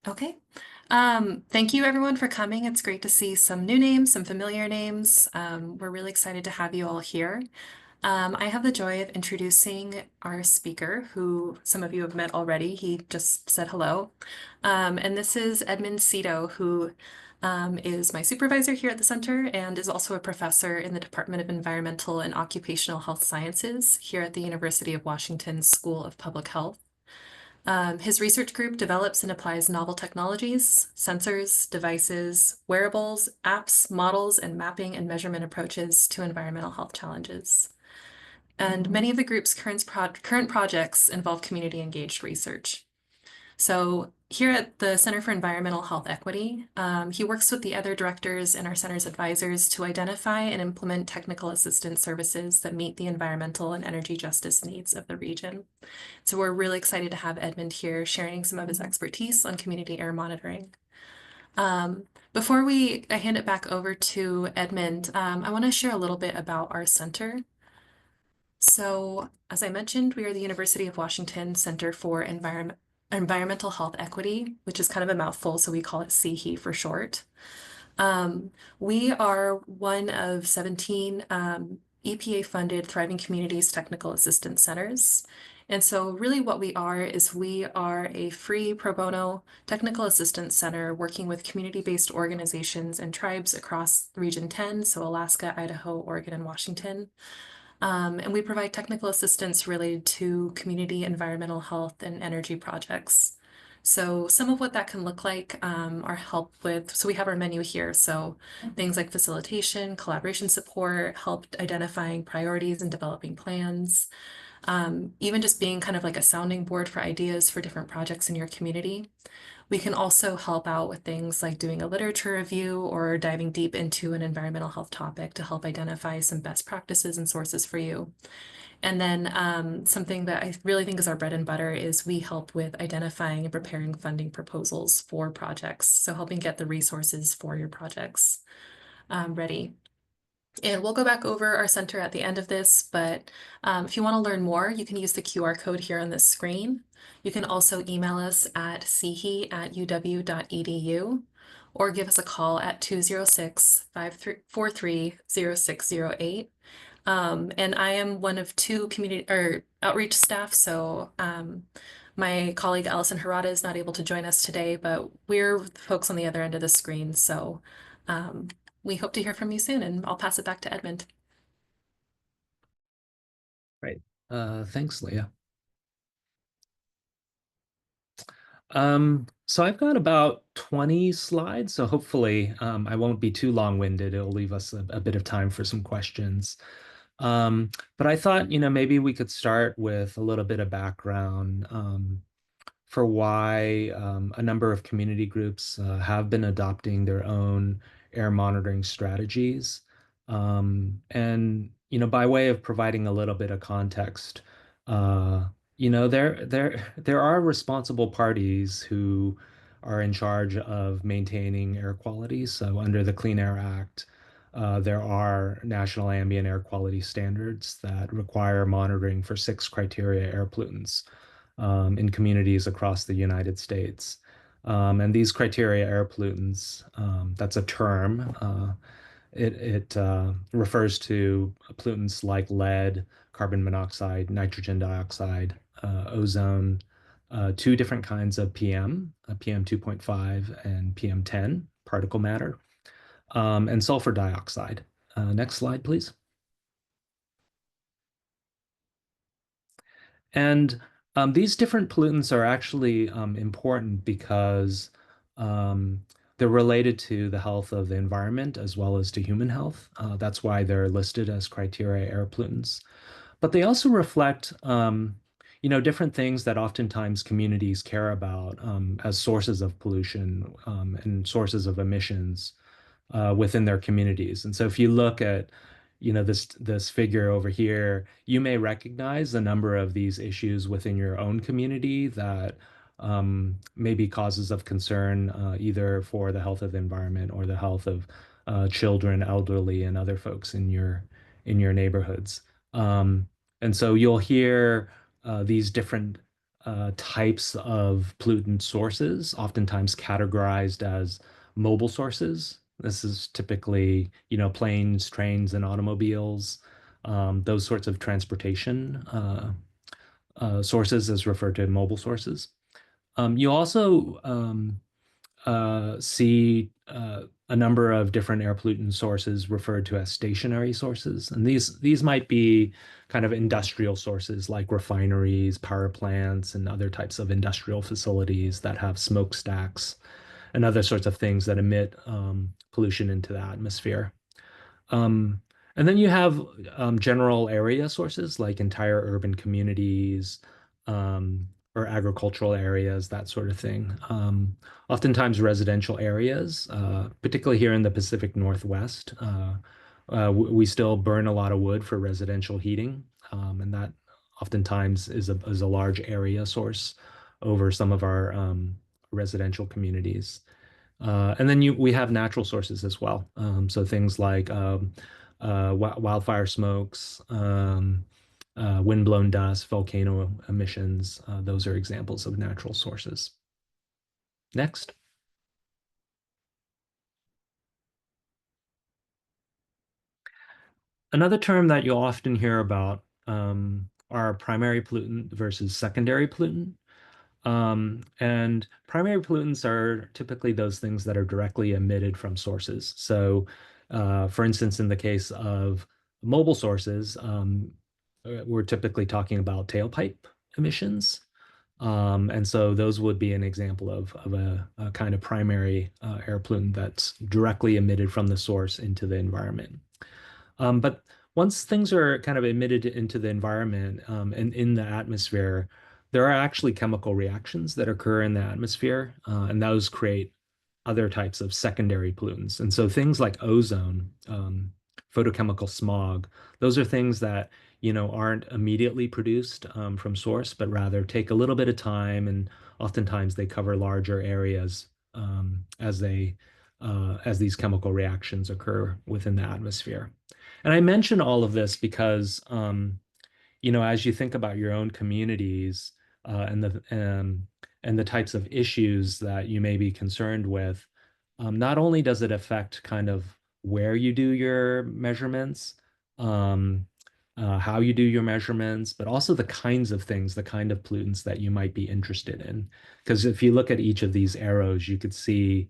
Okay. Thank you everyone for coming. It's great to see some new names, some familiar names. We're really excited to have you all here. I have the joy of introducing our speaker, who some of you have met already. He just said hello. And this is Edmund Cito, who is my supervisor here at the center and is also a professor in the Department of Environmental and Occupational Health Sciences here at the University of Washington School of Public Health. His research group develops and applies novel technologies, sensors, devices, wearables, apps, models, and mapping and measurement approaches to environmental health challenges. And many of the group's current projects involve community engaged research. So here at the Center for Environmental Health Equity, he works with the other directors and our center's advisors to identify and implement technical assistance services that meet the environmental and energy justice needs of the region. So we're really excited to have Edmund here sharing some of his expertise on community air monitoring. Before I hand it back over to Edmund, I want to share a little bit about our center. So, as I mentioned, we are the University of Washington Center for Environmental Health Equity, which is kind of a mouthful, so we call it CHE for short. We are one of 17 EPA-funded Thriving Communities Technical Assistance Centers. And so really what we are is we are a free pro bono technical assistance center working with community-based organizations and tribes across Region 10, so Alaska, Idaho, Oregon, and Washington. And we provide technical assistance related to community environmental health and energy projects. So some of what that can look like are help with, so we have our menu here. So things like facilitation, collaboration support, help identifying priorities and developing plans, even just being kind of like a sounding board for ideas for different projects in your community. We can also help out with things like doing a literature review or diving deep into an environmental health topic to help identify some best practices and sources for you. And then something that I really think is our bread and butter is we help with identifying and preparing funding proposals for projects. So helping get the resources for your projects ready. And we'll go back over our center at the end of this, but if you want to learn more, you can use the QR code here on this screen. You can also email us at che@uw.edu or give us a call at 206-543-0608. And I am one of two community or outreach staff, so my colleague Allison Harada is not able to join us today, but we're the folks on the other end of the screen. So um, we hope to hear from you soon, and I'll pass it back to Edmund. Right. Thanks, Leah. So I've got about 20 slides, so hopefully I won't be too long-winded. It'll leave us a bit of time for some questions. But I thought, maybe we could start with a little bit of background for why a number of community groups have been adopting their own air monitoring strategies. And, by way of providing a little bit of context, there are responsible parties who are in charge of maintaining air quality. So under the Clean Air Act, there are national ambient air quality standards that require monitoring for 6 criteria air pollutants in communities across the United States. And these criteria air pollutants, that's a term. It refers to pollutants like lead, carbon monoxide, nitrogen dioxide, ozone, 2 different kinds of PM, PM 2.5 and PM 10 particle matter, and sulfur dioxide. Next slide, please. And these different pollutants are actually important because um, they're related to the health of the environment as well as to human health. That's why they're listed as criteria air pollutants. But they also reflect, different things that oftentimes communities care about as sources of pollution and sources of emissions within their communities. And so if you look at, this figure over here, you may recognize a number of these issues within your own community that may be causes of concern either for the health of the environment or the health of children, elderly, and other folks in your neighborhoods. And so you'll hear these different types of pollutant sources, oftentimes categorized as mobile sources. This is typically, planes, trains, and automobiles. Those sorts of transportation sources is referred to as mobile sources. You also see a number of different air pollutant sources referred to as stationary sources. And these might be kind of industrial sources like refineries, power plants, and other types of industrial facilities that have smokestacks and other sorts of things that emit pollution into the atmosphere. Um, and then you have general area sources like entire urban communities um, or agricultural areas, that sort of thing. Oftentimes residential areas, particularly here in the Pacific Northwest. We still burn a lot of wood for residential heating, and that oftentimes is a large area source over some of our residential communities. And then we have natural sources as well. So things like wildfire smokes, windblown dust, volcano emissions. Those are examples of natural sources. Next. Another term that you'll often hear about are primary pollutant versus secondary pollutant. And primary pollutants are typically those things that are directly emitted from sources. So, for instance, in the case of mobile sources, we're typically talking about tailpipe emissions. And so those would be an example of a kind of primary air pollutant that's directly emitted from the source into the environment. But once things are kind of emitted into the environment and in the atmosphere, there are actually chemical reactions that occur in the atmosphere, and those create other types of secondary pollutants. And so things like ozone, photochemical smog, those are things that, aren't immediately produced from source, but rather take a little bit of time, and oftentimes they cover larger areas as these chemical reactions occur within the atmosphere. And I mention all of this because, as you think about your own communities and the types of issues that you may be concerned with, not only does it affect kind of where you do your measurements, um, how you do your measurements, but also the kinds of things, the kind of pollutants that you might be interested in. Because if you look at each of these arrows, you could see,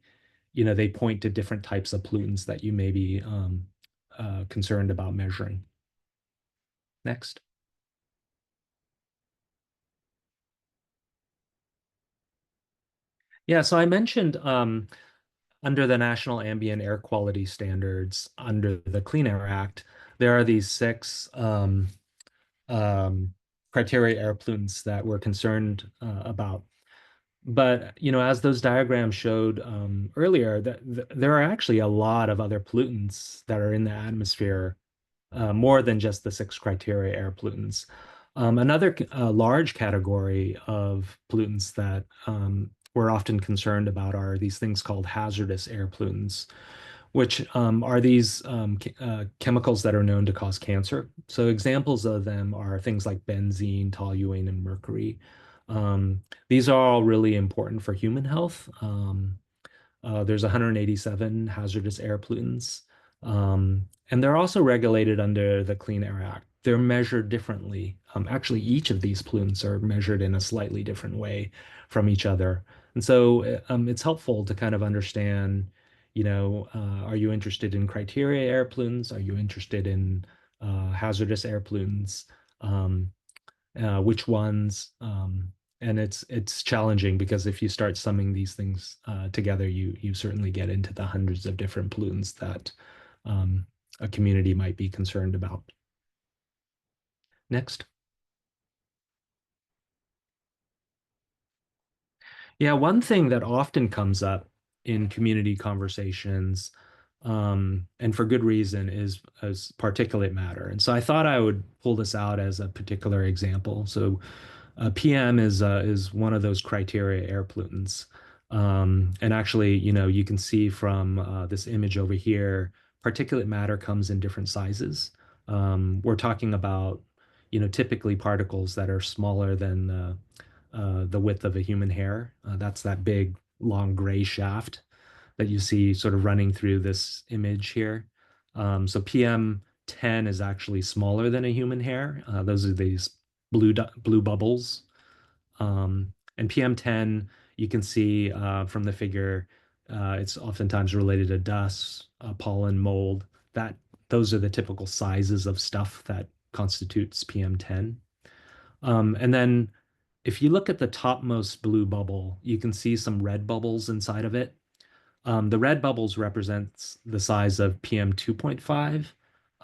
they point to different types of pollutants that you may be concerned about measuring. Next. Yeah, so I mentioned under the National Ambient Air Quality Standards, under the Clean Air Act, there are these six um, criteria air pollutants that we're concerned about. But as those diagrams showed earlier, that there are actually a lot of other pollutants that are in the atmosphere, more than just the six criteria air pollutants. Another large category of pollutants that we're often concerned about are these things called hazardous air pollutants, which are these chemicals that are known to cause cancer. So examples of them are things like benzene, toluene, and mercury. These are all really important for human health. There's 187 hazardous air pollutants, and they're also regulated under the Clean Air Act. They're measured differently. Actually, each of these pollutants are measured in a slightly different way from each other. And so it's helpful to kind of understand, are you interested in criteria air pollutants? Are you interested in hazardous air pollutants? Which ones? And it's challenging because if you start summing these things together, you certainly get into the hundreds of different pollutants that a community might be concerned about. Next. Yeah, one thing that often comes up in community conversations, and for good reason, is particulate matter. And so I thought I would pull this out as a particular example. So PM is one of those criteria air pollutants. And actually, you can see from this image over here, particulate matter comes in different sizes. We're talking about, typically particles that are smaller than the width of a human hair. That's that big, long gray shaft that you see sort of running through this image here. So PM10 is actually smaller than a human hair. Those are these blue bubbles. And PM10, you can see from the figure, it's oftentimes related to dust, pollen, mold. That those are the typical sizes of stuff that constitutes PM10. And then if you look at the topmost blue bubble, you can see some red bubbles inside of it. The red bubbles represents the size of PM 2.5,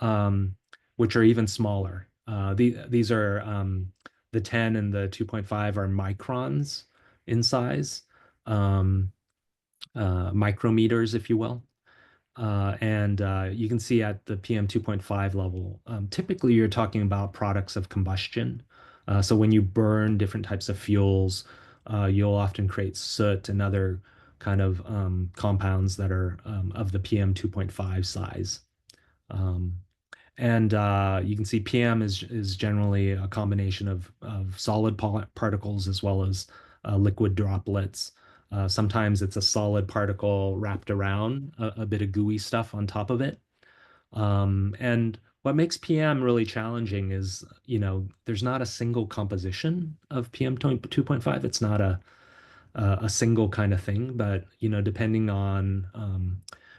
um, which are even smaller. These are the 10 and the 2.5 are microns in size, um, micrometers, if you will. And you can see at the PM 2.5 level, typically you're talking about products of combustion. So when you burn different types of fuels, you'll often create soot and other kind of compounds that are of the PM 2.5 size. Um, and you can see PM is generally a combination of solid particles as well as liquid droplets. Sometimes it's a solid particle wrapped around a bit of gooey stuff on top of it. And what makes PM really challenging is, there's not a single composition of PM 2.5. It's not a single kind of thing, but depending on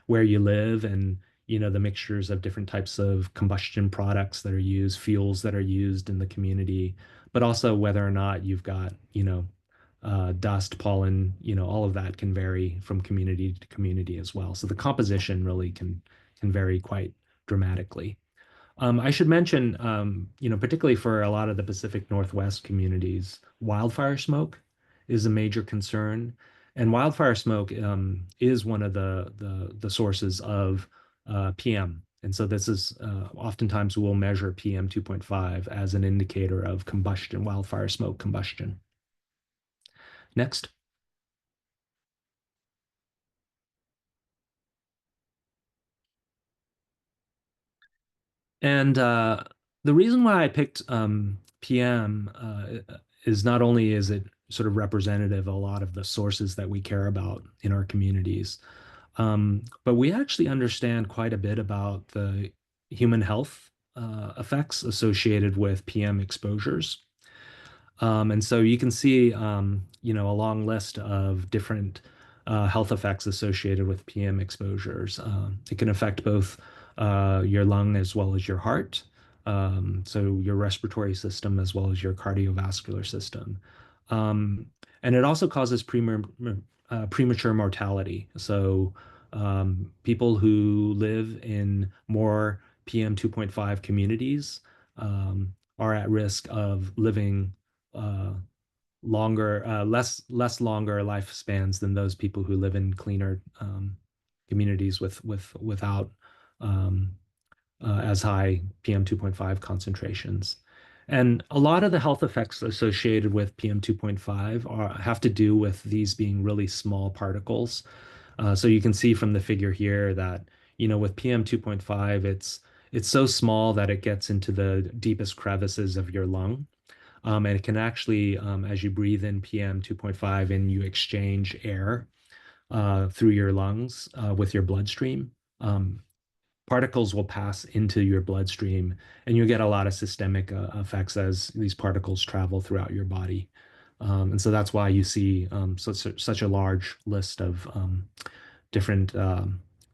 where you live and the mixtures of different types of combustion products that are used, fuels that are used in the community, but also whether or not you've got dust, pollen, all of that can vary from community to community as well. So the composition really can vary quite dramatically. I should mention, particularly for a lot of the Pacific Northwest communities, wildfire smoke is a major concern, and wildfire smoke is one of the sources of PM. And so this is oftentimes we'll measure PM 2.5 as an indicator of combustion, wildfire smoke combustion. Next. And the reason why I picked PM is not only is it sort of representative of a lot of the sources that we care about in our communities, but we actually understand quite a bit about the human health effects associated with PM exposures. And so you can see, a long list of different health effects associated with PM exposures. It can affect both your lung as well as your heart, so your respiratory system as well as your cardiovascular system. Um, and it also causes premature mortality. So people who live in more PM 2.5 communities are at risk of living uh, less longer lifespans than those people who live in cleaner communities without um, as high PM 2.5 concentrations. And a lot of the health effects associated with PM 2.5 have to do with these being really small particles. So you can see from the figure here that, with PM 2.5, it's so small that it gets into the deepest crevices of your lung. And it can actually, as you breathe in PM 2.5 and you exchange air through your lungs with your bloodstream, particles will pass into your bloodstream and you get a lot of systemic effects as these particles travel throughout your body. And so that's why you see such a large list of different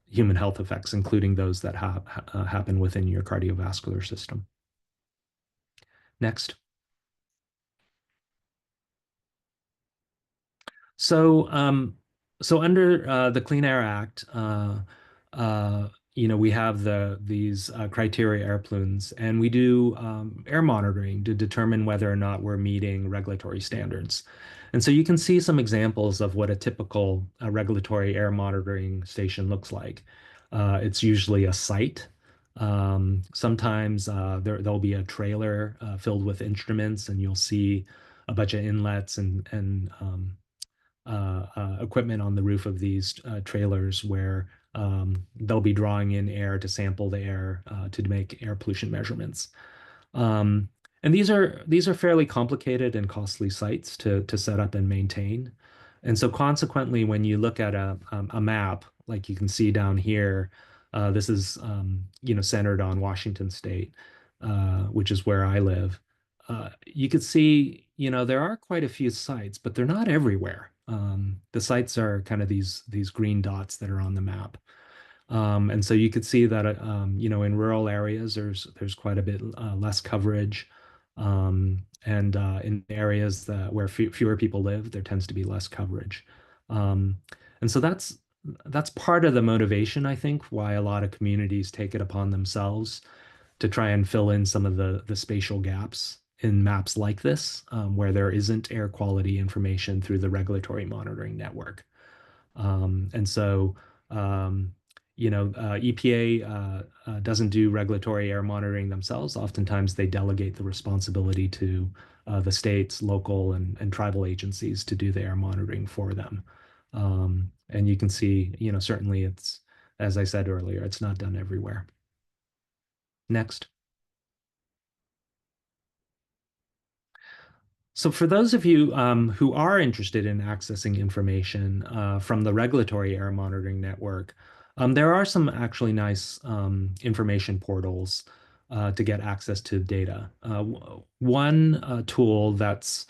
human health effects, including those that happen within your cardiovascular system. Next. So, so under the Clean Air Act, uh, we have these criteria air plumes, and we do air monitoring to determine whether or not we're meeting regulatory standards. And so you can see some examples of what a typical regulatory air monitoring station looks like. It's usually a site. Sometimes there'll be a trailer filled with instruments, and you'll see a bunch of inlets and equipment on the roof of these trailers where they'll be drawing in air to sample the air to make air pollution measurements. Um, And these are fairly complicated and costly sites to set up and maintain. And so consequently, when you look at a map, like you can see down here, this is centered on Washington State, which is where I live. You could see, there are quite a few sites, but they're not everywhere. The sites are kind of these green dots that are on the map. And so you could see that, in rural areas, there's quite a bit less coverage. And in areas where fewer people live, there tends to be less coverage. Um, and so that's part of the motivation, I think, why a lot of communities take it upon themselves to try and fill in some of the spatial gaps in maps like this, where there isn't air quality information through the regulatory monitoring network. And so, EPA doesn't do regulatory air monitoring themselves. Oftentimes, they delegate the responsibility to the states, local, and tribal agencies to do the air monitoring for them. And you can see, certainly as I said earlier, it's not done everywhere. Next. So for those of you who are interested in accessing information from the regulatory air monitoring network, there are some actually nice information portals to get access to data. One tool that's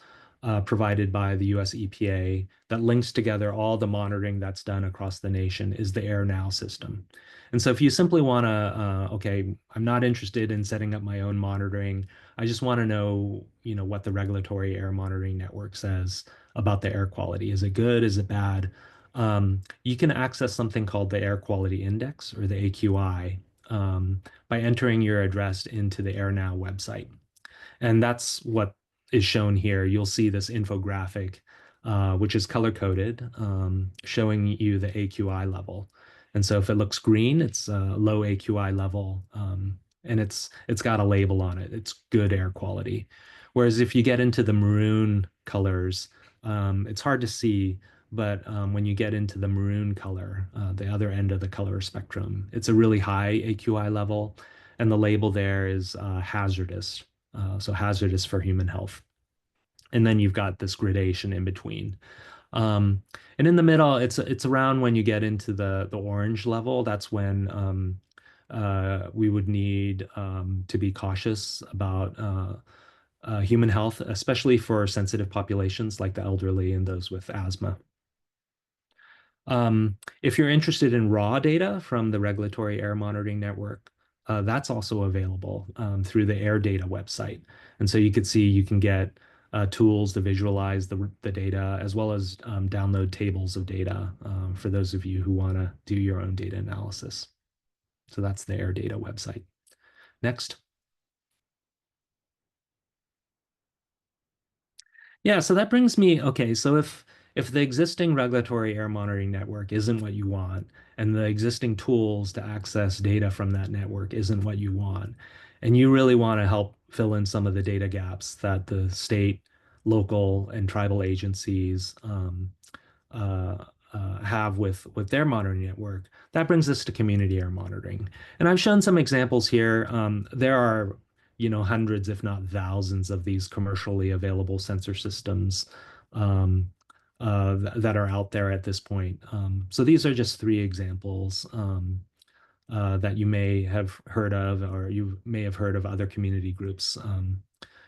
provided by the US EPA that links together all the monitoring that's done across the nation is the AirNow system. And so if you simply want to, okay, I'm not interested in setting up my own monitoring. I just want to know, what the regulatory air monitoring network says about the air quality. Is it good? Is it bad? You can access something called the Air Quality Index or the AQI by entering your address into the AirNow website. And that's what is shown here. You'll see this infographic, which is color coded, showing you the AQI level. And so if it looks green, it's a low AQI level, and it's got a label on it. It's good air quality. Whereas if you get into the maroon colors, it's hard to see, but when you get into the maroon color, the other end of the color spectrum, it's a really high AQI level, and the label there is hazardous. So hazardous for human health. And then you've got this gradation in between. Um, and in the middle, it's around when you get into the orange level. That's when we would need to be cautious about human health, especially for sensitive populations like the elderly and those with asthma. If you're interested in raw data from the Regulatory Air Monitoring Network, that's also available through the Air Data website. And so you could see you can get tools to visualize the data as well as download tables of data for those of you who want to do your own data analysis. So that's the Air Data website. Next. Yeah, so that brings me, okay, so if the existing regulatory air monitoring network isn't what you want, and the existing tools to access data from that network isn't what you want, and you really want to help fill in some of the data gaps that the state, local, and tribal agencies uh, have with their monitoring network, that brings us to community air monitoring. And I've shown some examples here. There are, hundreds, if not thousands, of these commercially available sensor systems that are out there at this point. So these are just three examples that you may have heard of, or you may have heard of other community groups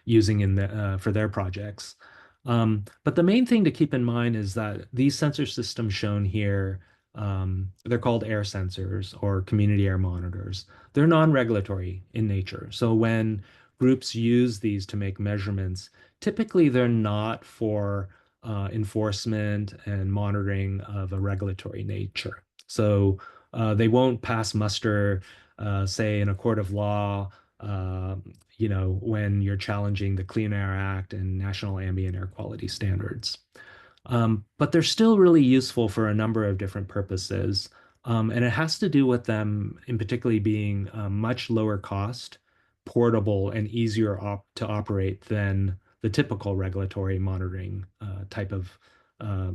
using for their projects. But the main thing to keep in mind is that these sensor systems shown here, they're called air sensors or community air monitors. They're non-regulatory in nature. So when groups use these to make measurements, typically they're not for enforcement and monitoring of a regulatory nature. So they won't pass muster, say, in a court of law, when you're challenging the Clean Air Act and national ambient air quality standards. But they're still really useful for a number of different purposes. And it has to do with them in particularly being much lower cost, portable, and easier to operate than the typical regulatory monitoring type of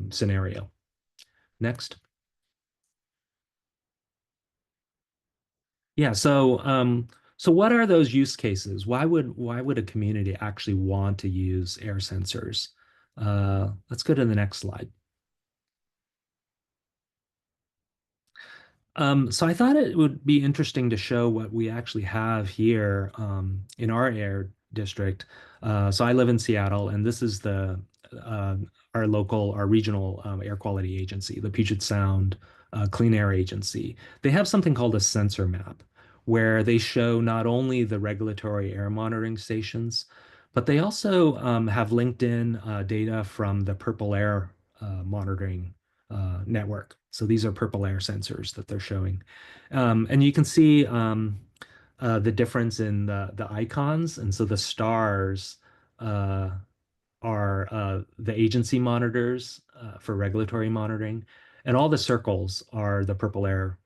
scenario. Next. Yeah, so So what are those use cases? Why would a community actually want to use air sensors? Let's go to the next slide. So I thought it would be interesting to show what we actually have here in our air district. So I live in Seattle, and this is the uh, our regional air quality agency, the Puget Sound Clean Air Agency. They have something called a sensor map, where they show not only the regulatory air monitoring stations, but they also have linked in data from the Purple Air monitoring network. So these are purple air sensors that they're showing. And you can see the difference in the icons. And so the stars uh, are the agency monitors for regulatory monitoring. And all the circles are the purple air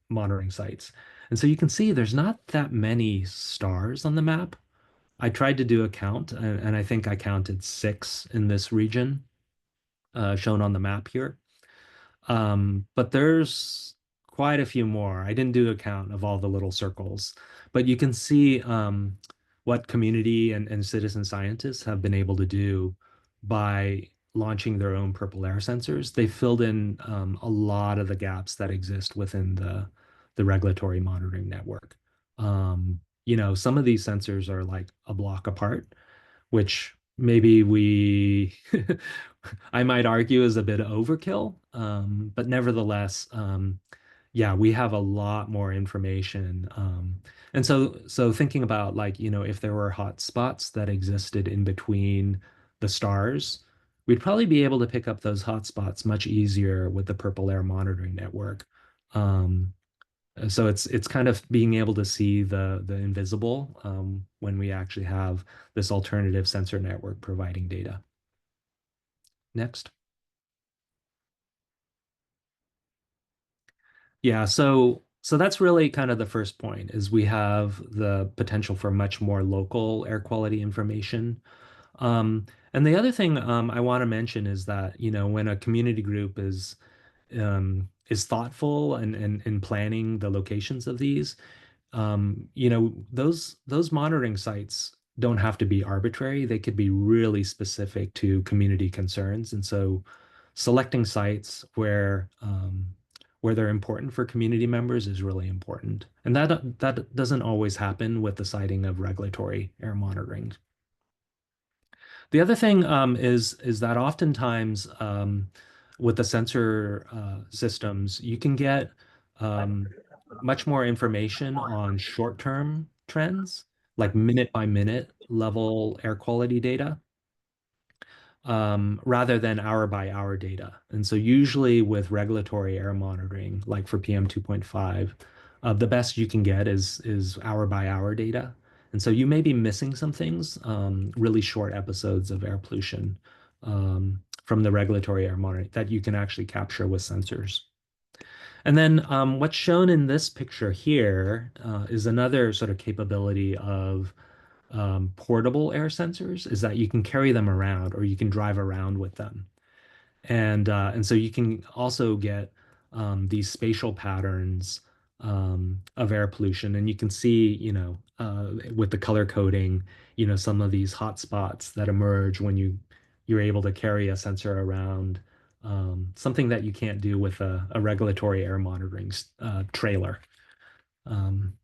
monitoring sites. And so you can see there's not that many stars on the map. I tried to do a count, and I think I counted 6 in this region shown on the map here. But there's quite a few more. I didn't do a count of all the little circles, but you can see what community and citizen scientists have been able to do by launching their own purple air sensors. They filled in a lot of the gaps that exist within the regulatory monitoring network. Some of these sensors are like a block apart, which maybe I might argue is a bit overkill. But nevertheless, yeah, we have a lot more information. And so thinking about like, if there were hot spots that existed in between the stars, we'd probably be able to pick up those hot spots much easier with the Purple Air Monitoring Network. Um, so it's kind of being able to see the invisible when we actually have this alternative sensor network providing data. Next. Yeah, so that's really kind of the first point is we have the potential for much more local air quality information. And the other thing I want to mention is that, when a community group is thoughtful and in planning the locations of these, those monitoring sites don't have to be arbitrary. They could be really specific to community concerns. And so selecting sites where they're important for community members is really important. And that doesn't always happen with the siting of regulatory air monitoring. The other thing is that oftentimes with the sensor systems, you can get um, much more information on short-term trends, like minute by minute level air quality data, rather than hour by hour data. And so usually with regulatory air monitoring, like for PM 2.5, the best you can get is hour by hour data. And so you may be missing some things, really short episodes of air pollution from the regulatory air monitoring that you can actually capture with sensors. And then what's shown in this picture here is another sort of capability of portable air sensors, is that you can carry them around or you can drive around with them. And so you can also get these spatial patterns of air pollution, and you can see, with the color coding, some of these hot spots that emerge when you're able to carry a sensor around, something that you can't do with a regulatory air monitoring trailer. Um,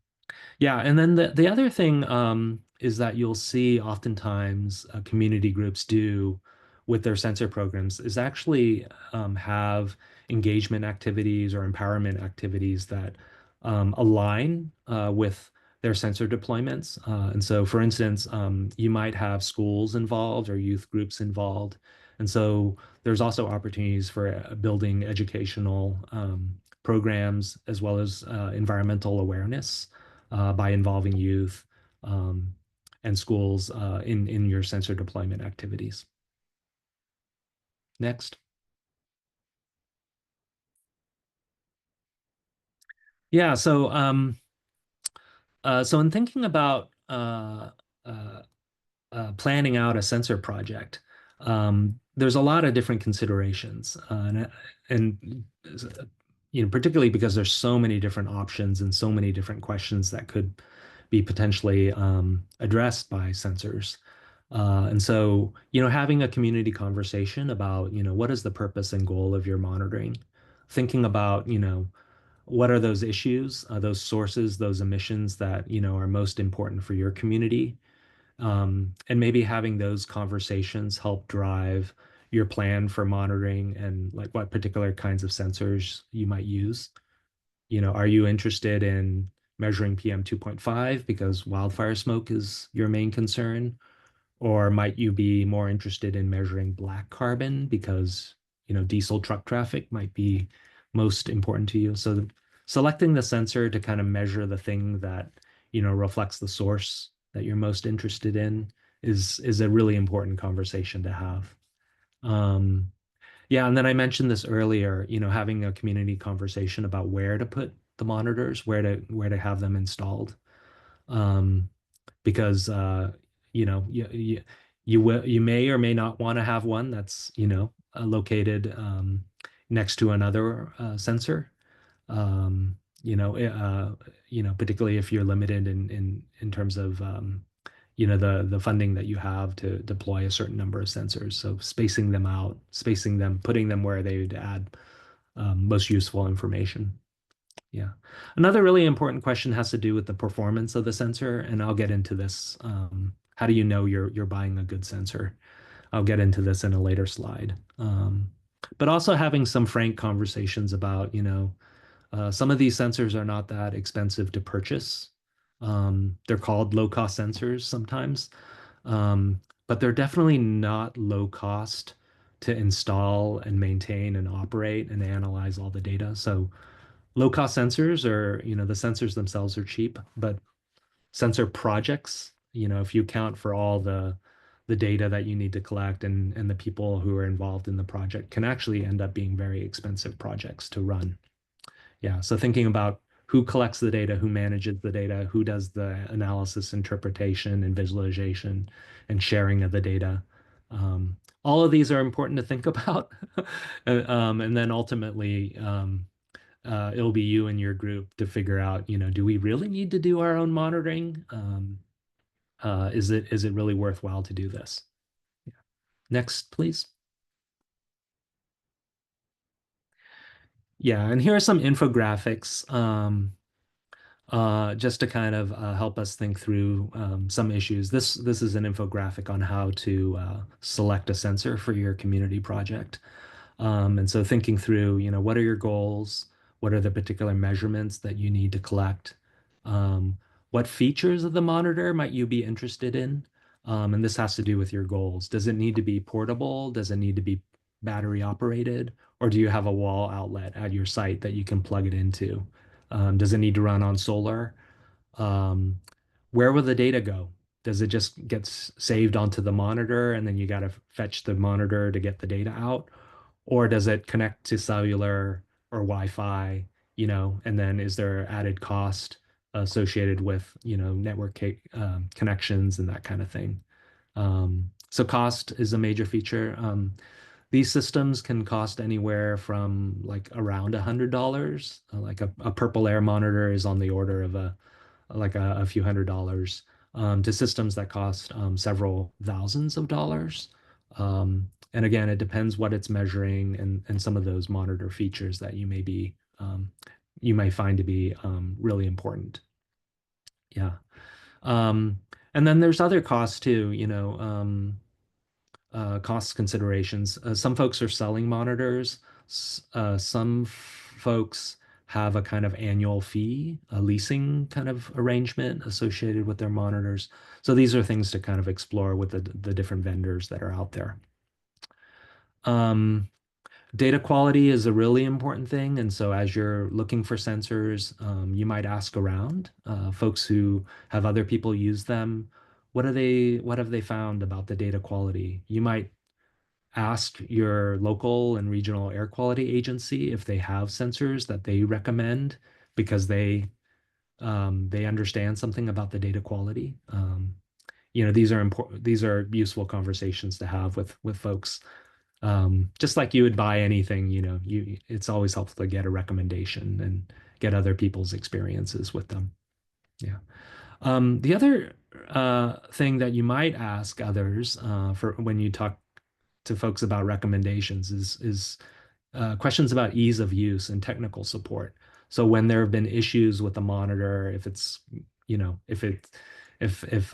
yeah, and then the other thing is that you'll see oftentimes community groups do with their sensor programs is actually have engagement activities or empowerment activities that align with their sensor deployments. And so, for instance, you might have schools involved or youth groups involved. And so there's also opportunities for building educational programs as well as environmental awareness by involving youth um, and schools in your sensor deployment activities. Next. Yeah, so in thinking about uh, planning out a sensor project, there's a lot of different considerations, and particularly because there's so many different options and so many different questions that could be potentially addressed by sensors. And so, having a community conversation about, what is the purpose and goal of your monitoring, thinking about, what are those issues, those sources, those emissions that, are most important for your community, and maybe having those conversations help drive your plan for monitoring and like what particular kinds of sensors you might use. Are you interested in measuring PM 2.5 because wildfire smoke is your main concern? Or might you be more interested in measuring black carbon because, diesel truck traffic might be most important to you? So selecting the sensor to kind of measure the thing that, reflects the source that you're most interested in is a really important conversation to have. Um, yeah, and then I mentioned this earlier, having a community conversation about where to put the monitors, where to have them installed. Um, because you may or may not want to have one that's located next to another sensor. Um, Particularly if you're limited in terms of the funding that you have to deploy a certain number of sensors. So spacing them out, putting them where they would add most useful information. Yeah. Another really important question has to do with the performance of the sensor, and I'll get into this. How do you know you're buying a good sensor? I'll get into this in a later slide. But also having some frank conversations about, some of these sensors are not that expensive to purchase. They're called low-cost sensors sometimes, but they're definitely not low cost to install and maintain and operate and analyze all the data. So low cost sensors are, the sensors themselves are cheap, but sensor projects, if you count for all the data that you need to collect and the people who are involved in the project can actually end up being very expensive projects to run. Yeah, so thinking about who collects the data, who manages the data, who does the analysis, interpretation, and visualization and sharing of the data. All of these are important to think about. And then ultimately, it'll be you and your group to figure out, do we really need to do our own monitoring? Is it really worthwhile to do this? Yeah. Next, please. Yeah, and here are some infographics just to kind of help us think through some issues. This is an infographic on how to select a sensor for your community project. And so thinking through, what are your goals? What are the particular measurements that you need to collect? What features of the monitor might you be interested in? And this has to do with your goals. Does it need to be portable? Does it need to be battery operated? Or do you have a wall outlet at your site that you can plug it into? Does it need to run on solar? Um, where will the data go? Does it just get saved onto the monitor and then you got to fetch the monitor to get the data out? Or does it connect to cellular or Wi-Fi, and then is there added cost associated with, network connections and that kind of thing? So cost is a major feature. These systems can cost anywhere from like around $100. Like a Purple Air monitor is on the order of a few $100s to systems that cost several thousands of dollars. And again, it depends what it's measuring and some of those monitor features that you may find to be really important. Yeah. Um, and then there's other costs too, cost considerations. Some folks are selling monitors. Some folks have a kind of annual fee, a leasing kind of arrangement associated with their monitors. So these are things to kind of explore with the different vendors that are out there. Data quality is a really important thing. And so as you're looking for sensors, you might ask around folks who have other people use them. What have they found about the data quality? You might ask your local and regional air quality agency if they have sensors that they recommend because they understand something about the data quality. These are important. These are useful conversations to have with folks. Just like you would buy anything, it's always helpful to get a recommendation and get other people's experiences with them. Yeah. The other thing that you might ask others for when you talk to folks about recommendations is questions about ease of use and technical support. So when there have been issues with the monitor, if it's, you know, if if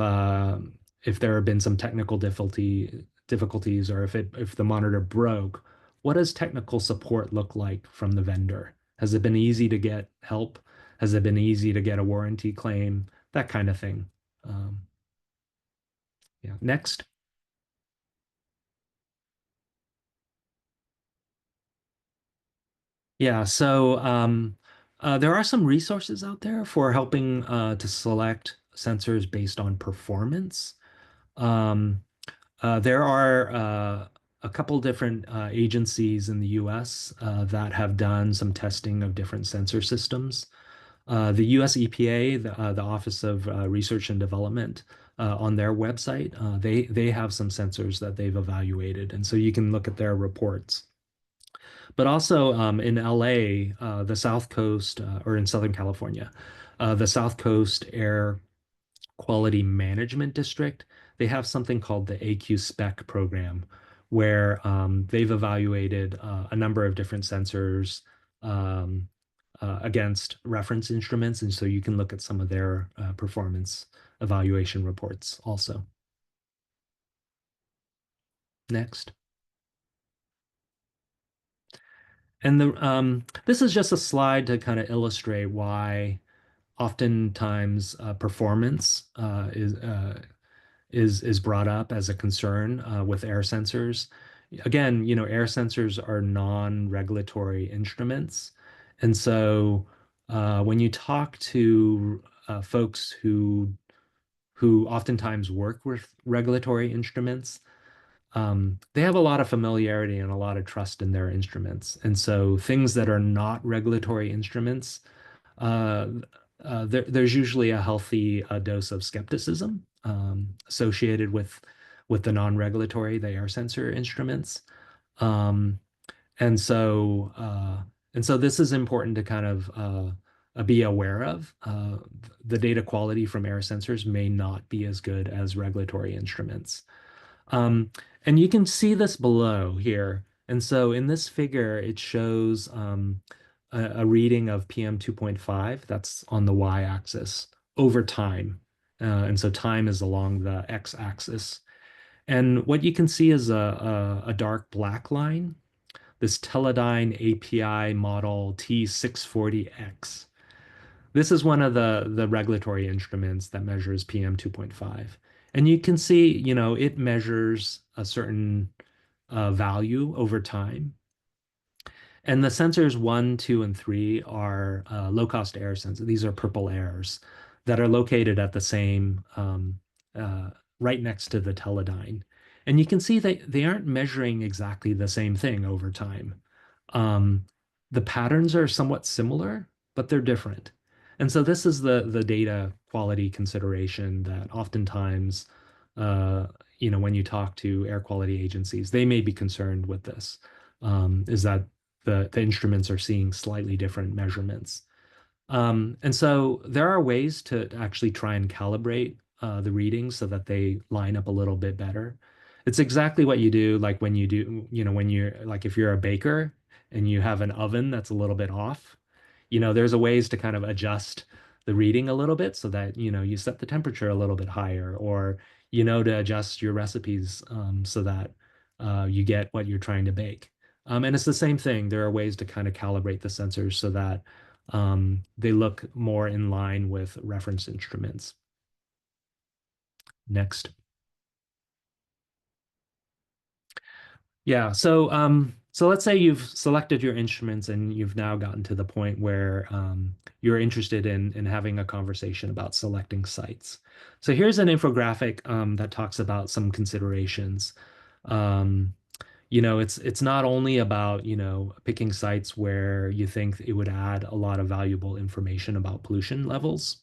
there have been some technical difficulties, or if the monitor broke, what does technical support look like from the vendor? Has it been easy to get help? Has it been easy to get a warranty claim? That kind of thing. Um, yeah. Next. Yeah, so there are some resources out there for helping to select sensors based on performance. Um, there are a couple different agencies in the US that have done some testing of different sensor systems. The US EPA, the Office of Research and Development, on their website, they have some sensors that they've evaluated, and so you can look at their reports. But also in LA, the South Coast, or in Southern California, the South Coast Air Quality Management District, they have something called the AQ Spec program, where they've evaluated a number of different sensors um, against reference instruments. And so you can look at some of their performance evaluation reports also. Next. And this is just a slide to kind of illustrate why oftentimes performance is brought up as a concern with air sensors. Again, you know, air sensors are non-regulatory instruments, and so when you talk to folks who oftentimes work with regulatory instruments, they have a lot of familiarity and a lot of trust in their instruments. And so things that are not regulatory instruments, uh, there's usually a healthy dose of skepticism associated with the non-regulatory, the air sensor instruments. Um, and so and so this is important to kind of be aware of. The data quality from air sensors may not be as good as regulatory instruments. Um, and you can see this below here. And so in this figure, it shows a reading of PM 2.5 that's on the y-axis over time. And so time is along the x-axis. And what you can see is a dark black line, this Teledyne API model T640X. This is one of the regulatory instruments that measures PM 2.5. And you can see, you know, it measures a certain value over time. And the sensors one, two, and three are low-cost air sensors. These are purple airs that are located at the same, uh, right next to the Teledyne. And you can see that they aren't measuring exactly the same thing over time. Um, the patterns are somewhat similar, but they're different. And so this is the data quality consideration that oftentimes, uh, you know, when you talk to air quality agencies, they may be concerned with this, is that the instruments are seeing slightly different measurements. And so there are ways to actually try and calibrate the readings so that they line up a little bit better. It's exactly what you do, like when you do, you know, when you're like if you're a baker and you have an oven that's a little bit off, you know, there's a ways to kind of adjust the reading a little bit so that, you know, you set the temperature a little bit higher, or, you know, to adjust your recipes so that you get what you're trying to bake. And it's the same thing. There are ways to kind of calibrate the sensors so that they look more in line with reference instruments. Next. Yeah, so let's say you've selected your instruments and you've now gotten to the point where you're interested in having a conversation about selecting sites. So here's an infographic that talks about some considerations. Um, you know, it's not only about, you know, picking sites where you think it would add a lot of valuable information about pollution levels,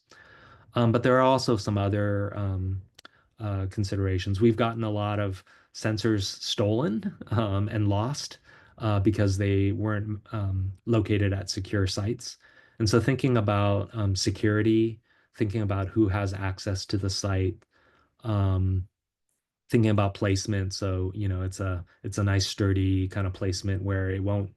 but there are also some other considerations. We've gotten a lot of sensors stolen and lost because they weren't located at secure sites. And so thinking about security, thinking about who has access to the site, um, thinking about placement. So, it's a nice sturdy kind of placement where it won't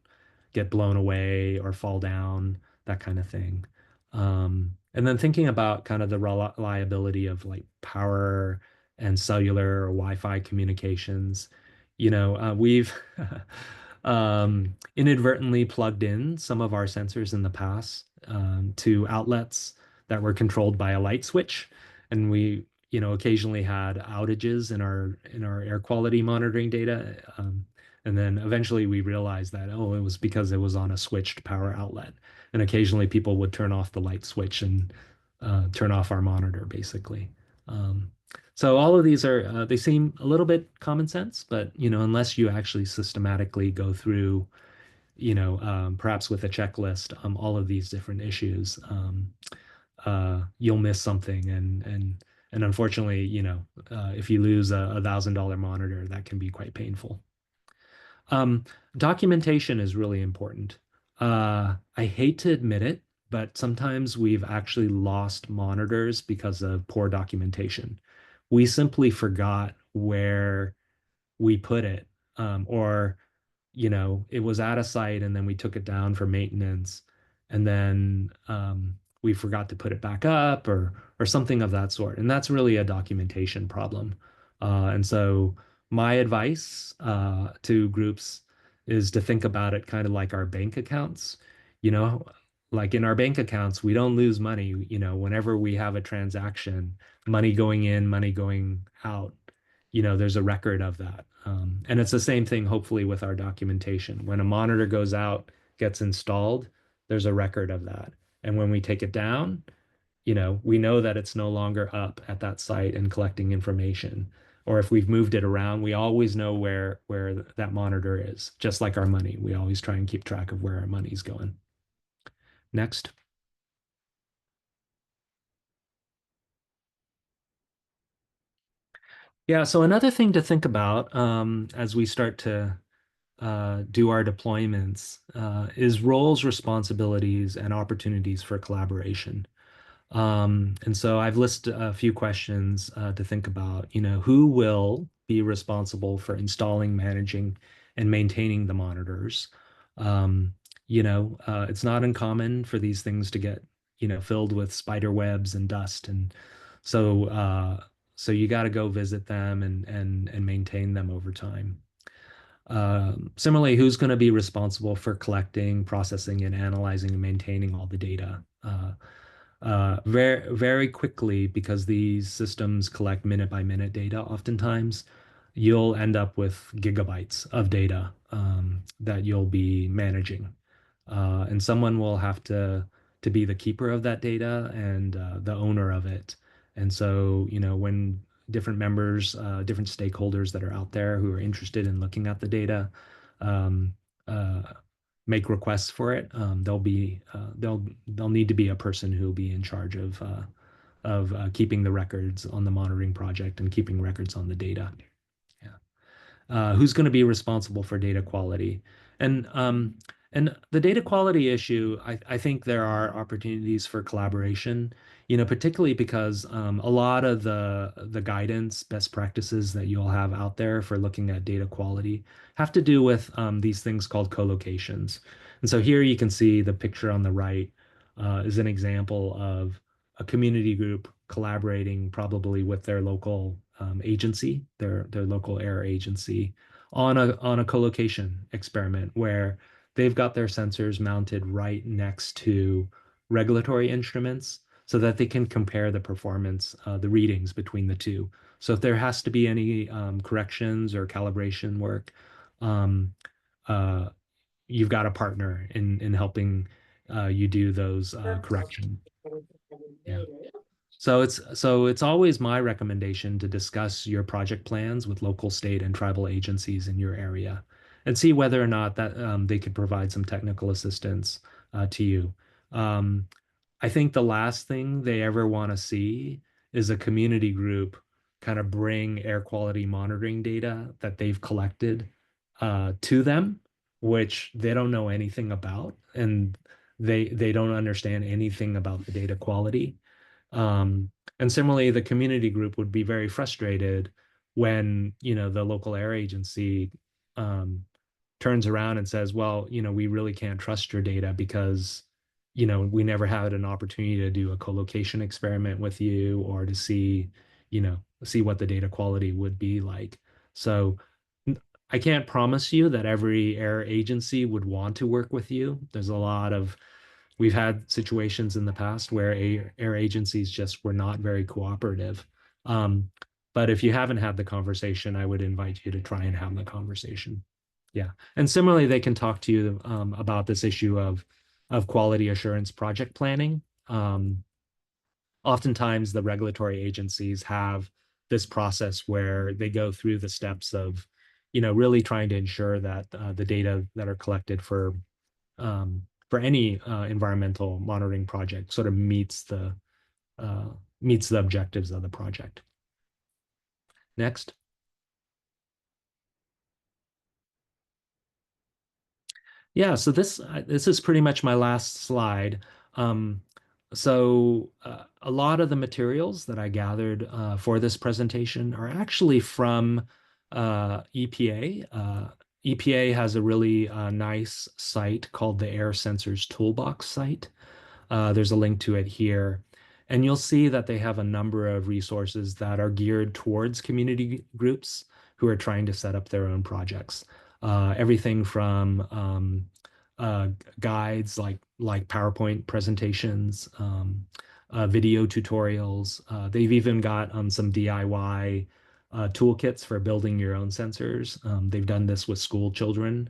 get blown away or fall down, that kind of thing. And then thinking about kind of the reliability of like power and cellular or Wi-Fi communications. We've inadvertently plugged in some of our sensors in the past to outlets that were controlled by a light switch, and we occasionally had outages in our air quality monitoring data. And then eventually we realized that, oh, it was because it was on a switched power outlet. And occasionally people would turn off the light switch and turn off our monitor, basically. Um, so all of these they seem a little bit common sense, but, unless you actually systematically go through, perhaps with a checklist, all of these different issues, you'll miss something. And unfortunately, if you lose a $1,000 monitor, that can be quite painful. Um, Documentation is really important. I hate to admit it, but sometimes we've actually lost monitors because of poor documentation. We simply forgot where we put it, or it was at a site and then we took it down for maintenance, and then we forgot to put it back up, or something of that sort. And that's really a documentation problem. And so my advice to groups is to think about it kind of like our bank accounts. You know, like in our bank accounts, we don't lose money. Whenever we have a transaction, money going in, money going out, there's a record of that. And it's the same thing, hopefully, with our documentation. When a monitor goes out, gets installed, there's a record of that. And when we take it down, we know that it's no longer up at that site and collecting information. Or if we've moved it around, we always know where that monitor is, just like our money. We always try and keep track of where our money's going. Next. Yeah, so another thing to think about as we start to do our deployments is roles, responsibilities, and opportunities for collaboration. And so I've listed a few questions to think about. Who will be responsible for installing, managing, and maintaining the monitors? It's not uncommon for these things to get, filled with spider webs and dust. And so, so you got to go visit them and maintain them over time. Similarly, who's going to be responsible for collecting, processing, and analyzing and maintaining all the data? Very, very quickly, because these systems collect minute by minute data, oftentimes you'll end up with gigabytes of data that you'll be managing. And someone will have to be the keeper of that data and the owner of it. And so, when different members, different stakeholders that are out there who are interested in looking at the data, um, uh, make requests for it, they'll need to be a person who will be in charge of keeping the records on the monitoring project and keeping records on the data. Yeah. Who's going to be responsible for data quality? And the data quality issue, I think there are opportunities for collaboration, particularly because a lot of the guidance, best practices that you'll have out there for looking at data quality have to do with these things called co-locations. And so here you can see the picture on the right is an example of a community group collaborating probably with their local agency, their local air agency, on a co-location experiment where they've got their sensors mounted right next to regulatory instruments so that they can compare the performance, the readings between the two. So if there has to be any corrections or calibration work, um, uh, you've got a partner in helping you do those corrections. Yeah. So it's always my recommendation to discuss your project plans with local, state, and tribal agencies in your area and see whether or not that they could provide some technical assistance to you. Um, I think the last thing they ever want to see is a community group kind of bring air quality monitoring data that they've collected to them, which they don't know anything about, and they don't understand anything about the data quality. Um, and similarly, the community group would be very frustrated when, the local air agency um, turns around and says, well, we really can't trust your data because, we never had an opportunity to do a co-location experiment with you or to see what the data quality would be like. So I can't promise you that every air agency would want to work with you. We've had situations in the past where air agencies just were not very cooperative. Um, but if you haven't had the conversation, I would invite you to try and have the conversation. Yeah. And similarly, they can talk to you about this issue of quality assurance project planning. Oftentimes, the regulatory agencies have this process where they go through the steps of, really trying to ensure that the data that are collected for any environmental monitoring project sort of meets the objectives of the project. Next. Yeah, so this is pretty much my last slide. Um, a lot of the materials that I gathered for this presentation are actually from EPA. EPA has a really nice site called the Air Sensors Toolbox site. There's a link to it here. And you'll see that they have a number of resources that are geared towards community groups who are trying to set up their own projects. Everything from uh, guides like PowerPoint presentations, video tutorials. They've even got some DIY toolkits for building your own sensors. They've done this with school children.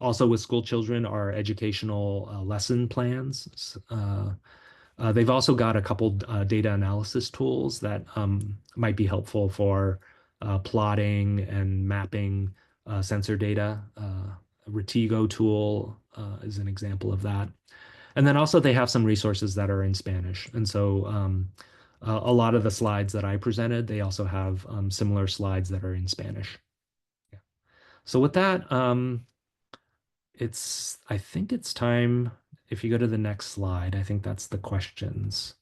Also with school children are educational lesson plans. They've also got a couple data analysis tools that might be helpful for plotting and mapping sensor data. Retigo tool is an example of that. And then also they have some resources that are in Spanish. And so a lot of the slides that I presented, they also have similar slides that are in Spanish. Yeah. So with that, I think it's time. If you go to the next slide, I think that's the questions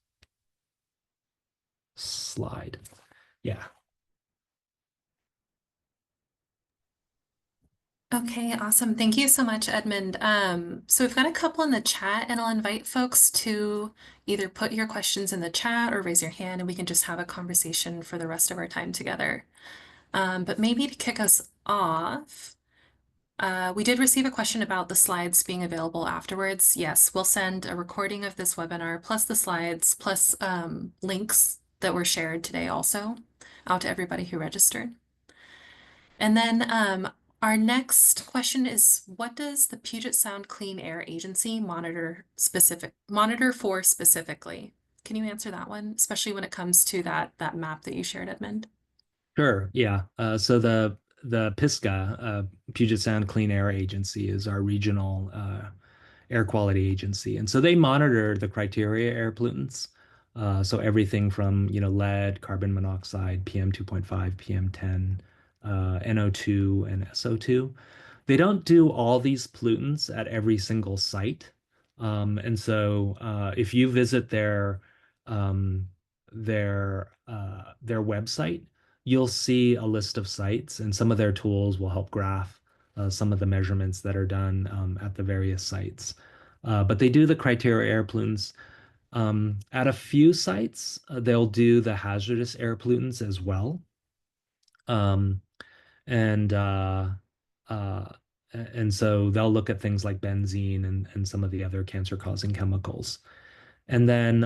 slide. Yeah. Okay, awesome. Thank you so much, Edmund. So we've got a couple in the chat, and I'll invite folks to either put your questions in the chat or raise your hand, and we can just have a conversation for the rest of our time together. But maybe to kick us off, we did receive a question about the slides being available afterwards. Yes, we'll send a recording of this webinar, plus the slides, plus links that were shared today also out to everybody who registered. And then our next question is, what does the Puget Sound Clean Air Agency monitor for specifically? Can you answer that one, especially when it comes to that map that you shared, Edmund? Sure. Yeah. So the PISCA, Puget Sound Clean Air Agency, is our regional air quality agency, and so they monitor the criteria air pollutants. So everything from lead, carbon monoxide, PM 2.5, PM 10, NO2, and SO2. They don't do all these pollutants at every single site, and so if you visit um, their website, you'll see a list of sites, and some of their tools will help graph some of the measurements that are done at the various sites. But they do the criteria air pollutants. At a few sites, they'll do the hazardous air pollutants as well. Um, and uh, and so they'll look at things like benzene and some of the other cancer-causing chemicals. And then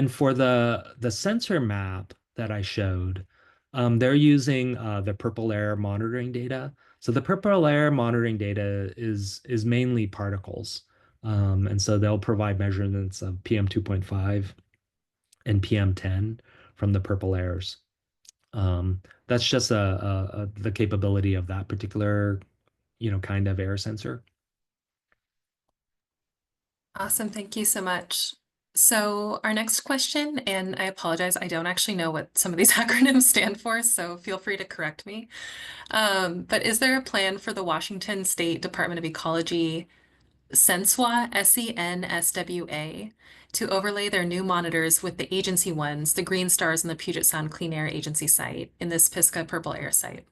for the sensor map that I showed, they're using the Purple Air monitoring data. So the Purple Air monitoring data is mainly particles. And so they'll provide measurements of PM 2.5 and PM 10 from the purple airs. That's just the capability of that particular, kind of air sensor. Awesome. Thank you so much. So our next question, and I apologize, I don't actually know what some of these acronyms stand for, so feel free to correct me. But is there a plan for the Washington State Department of Ecology Senswa, SENSWA, to overlay their new monitors with the agency ones, the green stars on the Puget Sound Clean Air Agency site in this Pisgah Purple Air site.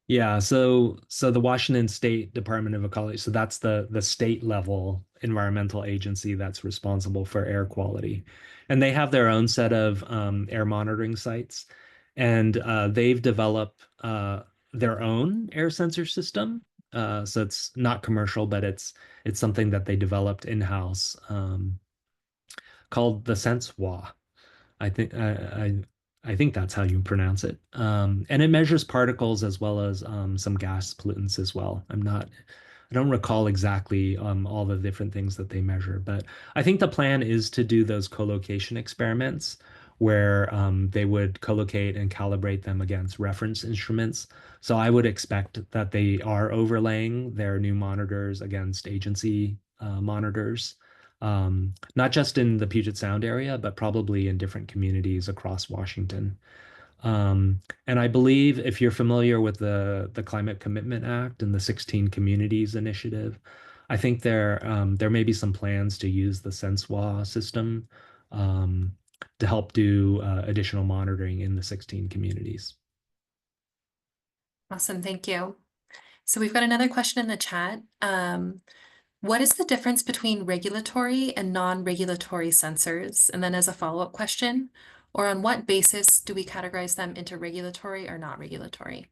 Yeah, so the Washington State Department of Ecology, so that's the state level environmental agency that's responsible for air quality. And they have their own set of air monitoring sites. And they've developed their own air sensor system. So it's not commercial, but it's something that they developed in-house, called the SenseWA. I think I think that's how you pronounce it. And it measures particles as well as some gas pollutants as well. I don't recall exactly all the different things that they measure, but I think the plan is to do those co-location experiments where they would co-locate and calibrate them against reference instruments. So I would expect that they are overlaying their new monitors against agency monitors, not just in the Puget Sound area, but probably in different communities across Washington. And I believe if you're familiar with the Climate Commitment Act and the 16 Communities Initiative, I think there may be some plans to use the SenseWA system um, to help do additional monitoring in the 16 communities. Awesome, thank you. So we've got another question in the chat. What is the difference between regulatory and non-regulatory sensors? And then as a follow-up question, or on what basis do we categorize them into regulatory or not regulatory?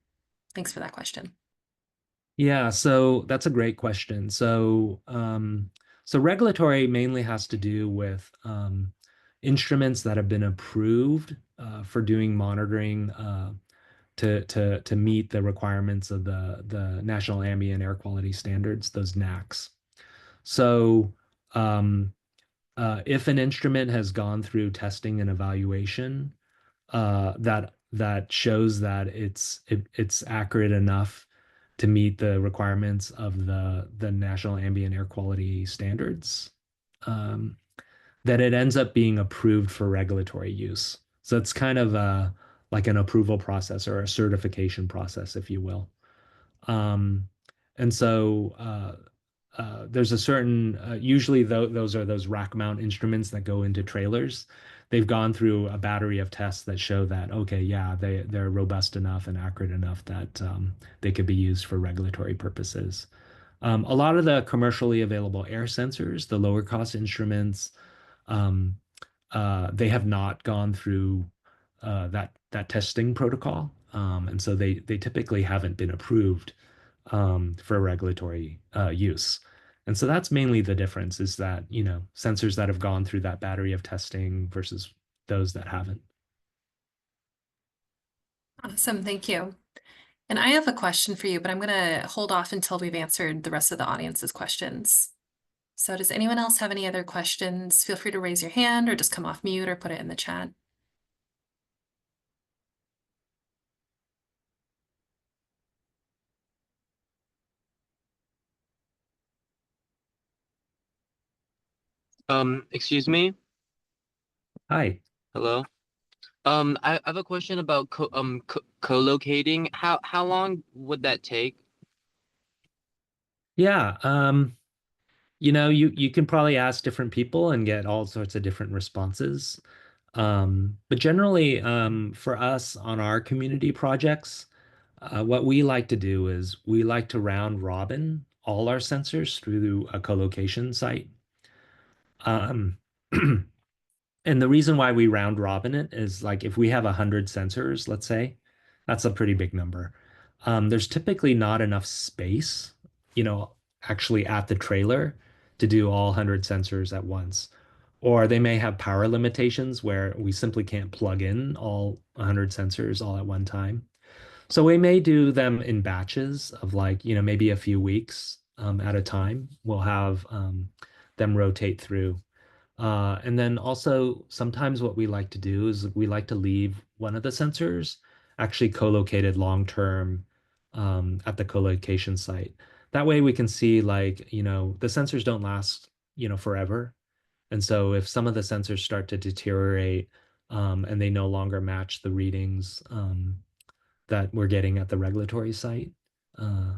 Thanks for that question. Yeah, so that's a great question. So regulatory mainly has to do with instruments that have been approved for doing monitoring to meet the requirements of the National Ambient Air Quality Standards, those NAQS. So if an instrument has gone through testing and evaluation that shows that it's accurate enough to meet the requirements of the National Ambient Air Quality Standards, um, that it ends up being approved for regulatory use. So it's kind of like an approval process or a certification process, if you will. Um, and so there's a certain, usually those are those rack mount instruments that go into trailers. They've gone through a battery of tests that show that, okay, yeah, they're robust enough and accurate enough that they could be used for regulatory purposes. A lot of the commercially available air sensors, the lower cost instruments, um, they have not gone through that testing protocol, and so they typically haven't been approved for regulatory use. And so that's mainly the difference is that, sensors that have gone through that battery of testing versus those that haven't. Awesome, thank you. And I have a question for you, but I'm going to hold off until we've answered the rest of the audience's questions. So does anyone else have any other questions? Feel free to raise your hand or just come off mute or put it in the chat. Excuse me. Hi. Hello. I have a question about co-locating. How long would that take? Yeah. You can probably ask different people and get all sorts of different responses. But generally, for us on our community projects, what we like to do is we like to round robin all our sensors through a co-location site. Um, and the reason why we round robin it is like if we have 100 sensors, let's say, that's a pretty big number. There's typically not enough space, actually at the trailer to do all 100 sensors at once. Or they may have power limitations where we simply can't plug in all 100 sensors all at one time. So we may do them in batches of like, maybe a few weeks at a time. We'll have them rotate through. And then also sometimes what we like to do is we like to leave one of the sensors actually co-located long-term at the co-location site. That way we can see like, the sensors don't last, forever. And so if some of the sensors start to deteriorate and they no longer match the readings that we're getting at the regulatory site, uh,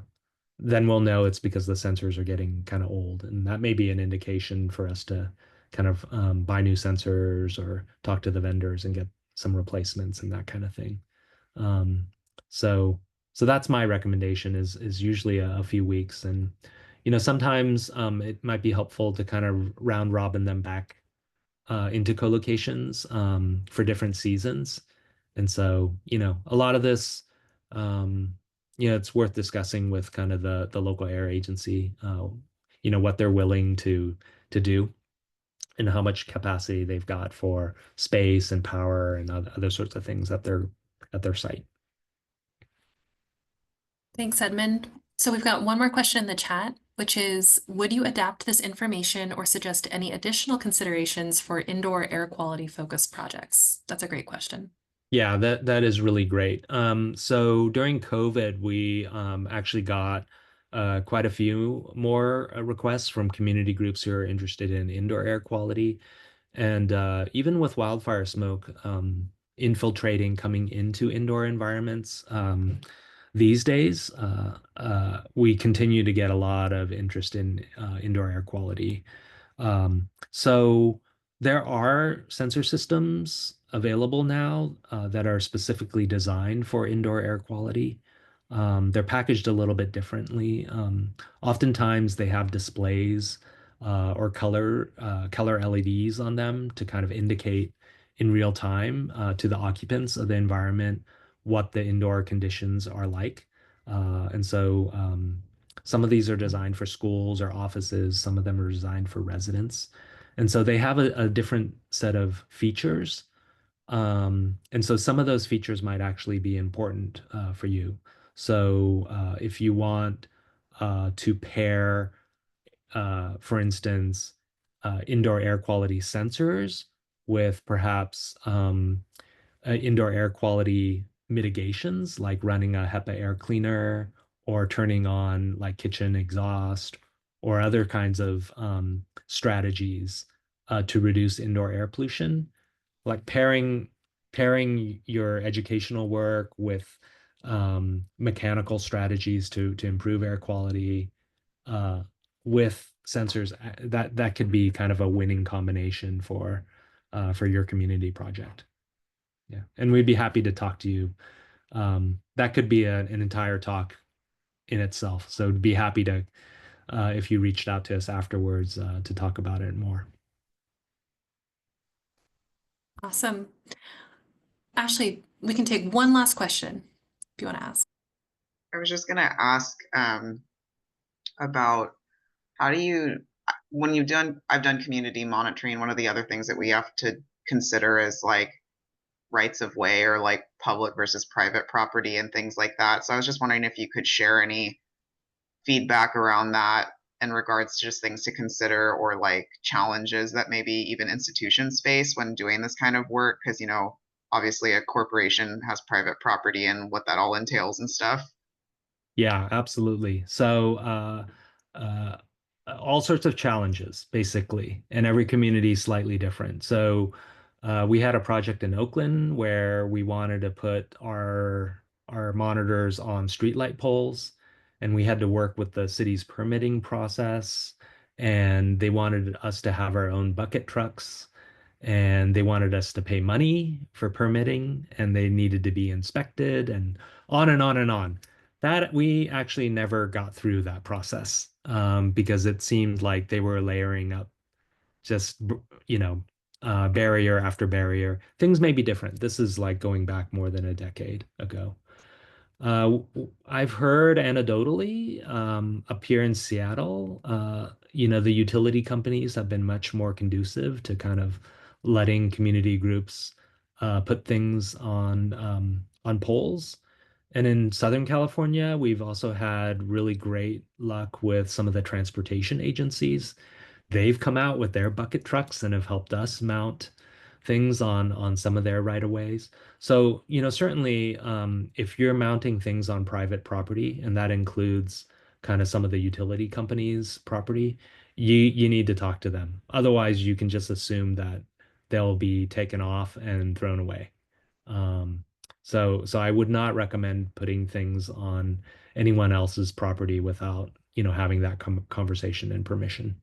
then we'll know it's because the sensors are getting kind of old. And that may be an indication for us to kind of buy new sensors or talk to the vendors and get some replacements and that kind of thing. Um, so so that's my recommendation is usually a few weeks. And sometimes it might be helpful to kind of round robin them back into co-locations for different seasons. And so, a lot of this, um, it's worth discussing with kind of the local air agency, what they're willing to do and how much capacity they've got for space and power and other sorts of things at their site. Thanks, Edmund. So we've got one more question in the chat, which is, would you adapt this information or suggest any additional considerations for indoor air quality focused projects? That's a great question. Yeah, that is really great. So during COVID, we actually got quite a few more requests from community groups who are interested in indoor air quality. And even with wildfire smoke infiltrating, coming into indoor environments, these days, we continue to get a lot of interest in indoor air quality. So there are sensor systems available now that are specifically designed for indoor air quality. They're packaged a little bit differently. Oftentimes they have displays or color LEDs on them to kind of indicate in real time to the occupants of the environment what the indoor conditions are like. And so some of these are designed for schools or offices. Some of them are designed for residents. And so they have a different set of features. And so some of those features might actually be important for you. So if you want to pair, for instance, indoor air quality sensors with perhaps indoor air quality mitigations, like running a HEPA air cleaner or turning on like kitchen exhaust or other kinds of strategies to reduce indoor air pollution, like pairing your educational work with mechanical strategies to improve air quality uh, with sensors. That could be kind of a winning combination for your community project. Yeah, and we'd be happy to talk to you. That could be an entire talk in itself. So be happy to if you reached out to us afterwards to talk about it more. Awesome. Ashley, we can take one last question if you want to ask. I was just gonna ask about how do you, when I've done community monitoring, one of the other things that we have to consider is like rights of way or like public versus private property and things like that. So I was just wondering if you could share any feedback around that in regards to just things to consider or like challenges that maybe even institutions face when doing this kind of work. Because, obviously a corporation has private property and what that all entails and stuff. Yeah, absolutely. So uh, all sorts of challenges, basically, and every community is slightly different. So we had a project in Oakland where we wanted to put our monitors on streetlight poles, and we had to work with the city's permitting process, and they wanted us to have our own bucket trucks, and they wanted us to pay money for permitting, and they needed to be inspected, and on and on and on. That we actually never got through that process because it seemed like they were layering up just, barrier after barrier. Things may be different. This is like going back more than a decade ago. I've heard anecdotally up here in Seattle, the utility companies have been much more conducive to kind of letting community groups put things on poles. And in Southern California, we've also had really great luck with some of the transportation agencies. They've come out with their bucket trucks and have helped us mount things on some of their right of ways. So, certainly, if you're mounting things on private property, and that includes kind of some of the utility companies' property, you need to talk to them. Otherwise, you can just assume that they'll be taken off and thrown away. So I would not recommend putting things on anyone else's property without, having that conversation and permission.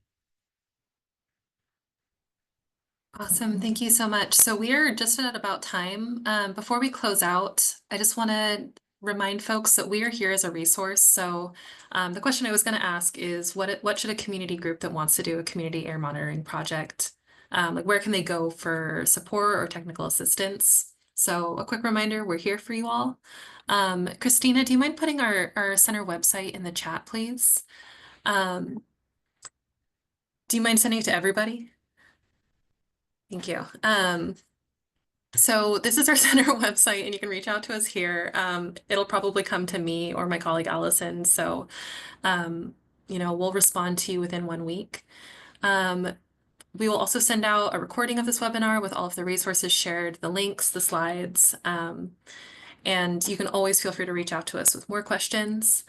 Awesome. Thank you so much. So we are just at about time. Before we close out, I just want to remind folks that we are here as a resource. So the question I was going to ask is what should a community group that wants to do a community air monitoring project, like where can they go for support or technical assistance? So a quick reminder, we're here for you all. Christina, do you mind putting our center website in the chat, please? Do you mind sending it to everybody? Thank you. So this is our center website, and you can reach out to us here. It'll probably come to me or my colleague Allison. So, we'll respond to you within 1 week. We will also send out a recording of this webinar with all of the resources shared, the links, the slides, and you can always feel free to reach out to us with more questions.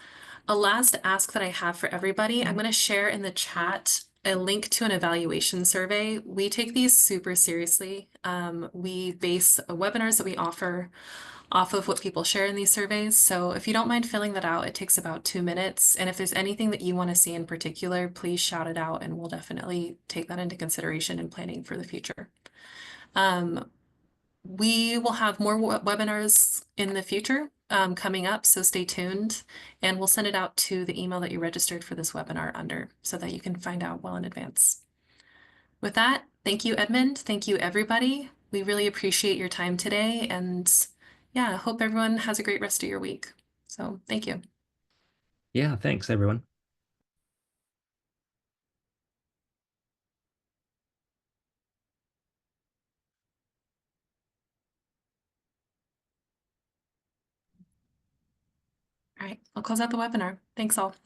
A last ask that I have for everybody, I'm going to share in the chat a link to an evaluation survey. We take these super seriously. We base webinars that we offer off of what people share in these surveys. So if you don't mind filling that out, it takes about 2 minutes. And if there's anything that you want to see in particular, please shout it out and we'll definitely take that into consideration in planning for the future. We will have more webinars in the future coming up, so stay tuned, and we'll send it out to the email that you registered for this webinar under so that you can find out well in advance. With that, thank you, Edmund. Thank you, everybody. We really appreciate your time today, and yeah, hope everyone has a great rest of your week. So thank you. Yeah, thanks, everyone. All right, I'll close out the webinar. Thanks all.